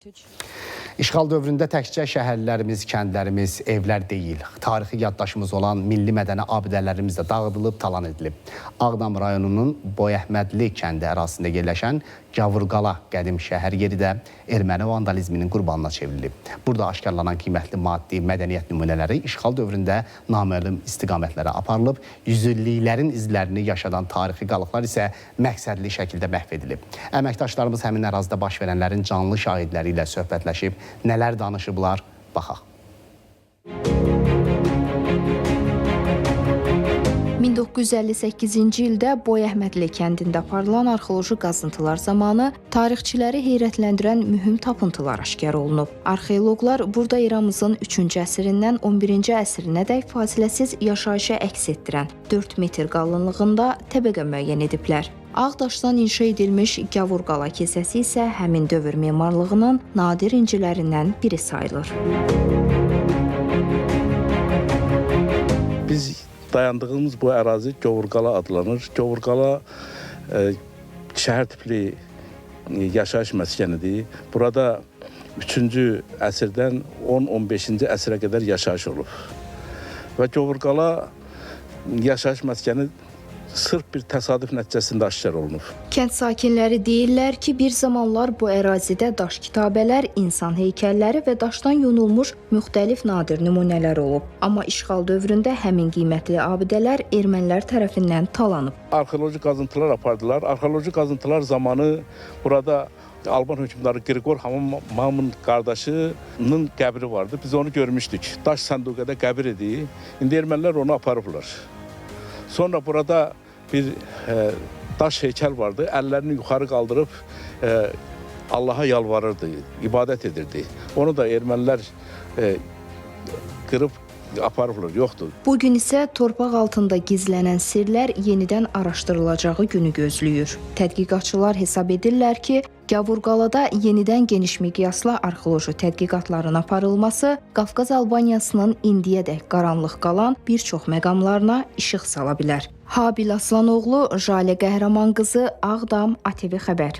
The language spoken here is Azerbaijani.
İşğal dövründə təkcə şəhərlərimiz, kəndlərimiz, evlər deyil, tarixi yaddaşımız olan milli mədəni abidələrimiz də dağıdılıb, talan edilib. Ağdam rayonunun Boyəhmədli kəndi ərazisində yerləşən Gavurqala qədim şəhər yeri də erməni vandalizminin qurbanına çevrilib. Burada aşkarlanan qiymətli maddi mədəniyyət nümunələri işğal dövründə naməlum istiqamətlərə aparılıb, yüzilliklərin izlərini yaşadan tarixi qalıqlar isə məqsədli şəkildə məhv edilib. Əməkdaşlarımız həmin ərazidə baş verənlərin canlı şahidləri ilə söhbətləşib, nələr danışıblar, baxaq. 1958-ci ildə Boyəhmədli kəndində aparılan arxeoloji qazıntılar zamanı tarixçiləri heyrətləndirən mühüm tapıntılar aşkar olunub. Arxeoloqlar burada eramızın 3-cü əsrindən 11-ci əsrinədək fasiləsiz yaşayışı əks etdirən 4 metr qalınlığında təbəqə müəyyən ediblər. Ağdaşdan inşa edilmiş Gavurqala kilsəsi isə həmin dövr memarlığının nadir incilərindən biri sayılır. Biz dayandığımız bu ərazi Gavurqala adlanır. Gavurqala şəhər tipli yaşayış məskənidir. Burada 3-cü əsrdən 10-15-ci əsrə qədər yaşayış olub. Və Gavurqala yaşayış məskəni sırf bir təsadüf nəticəsində aşkar olunub. Kənd sakinləri deyirlər ki, bir zamanlar bu ərazidə daş kitabələr, insan heykəlləri və daşdan yonulmuş müxtəlif nadir nümunələr olub. Amma işğal dövründə həmin qiymətli abidələr ermənilər tərəfindən talanıb. Arxeoloji qazıntılar apardılar. Arxeoloji qazıntılar zamanı burada Alban hökmdarı Qriqor Hamamın qardaşının qəbri vardı. Biz onu görmüşdük. Daş sənduqədə qəbir idi. İndi ermənilər onu aparıblar. Sonra burada bir daş heykəl vardı. Əllərini yuxarı qaldırıb Allaha yalvarırdı, ibadət edirdi. Onu da ermənilər qırıb aparıblar, yoxdur. Bugün isə torpaq altında gizlənən sirlər yenidən araşdırılacağı günü gözləyir. Tədqiqatçılar hesab edirlər ki, Gavurqalada yenidən geniş miqyaslı arxeoloji tədqiqatların aparılması Qafqaz Albaniyasının indiyədək qaranlıq qalan bir çox məqamlarına işıq sala bilər. Habil Aslanoğlu, Jalə Qəhrəman qızı, Ağdam, ATV xəbər.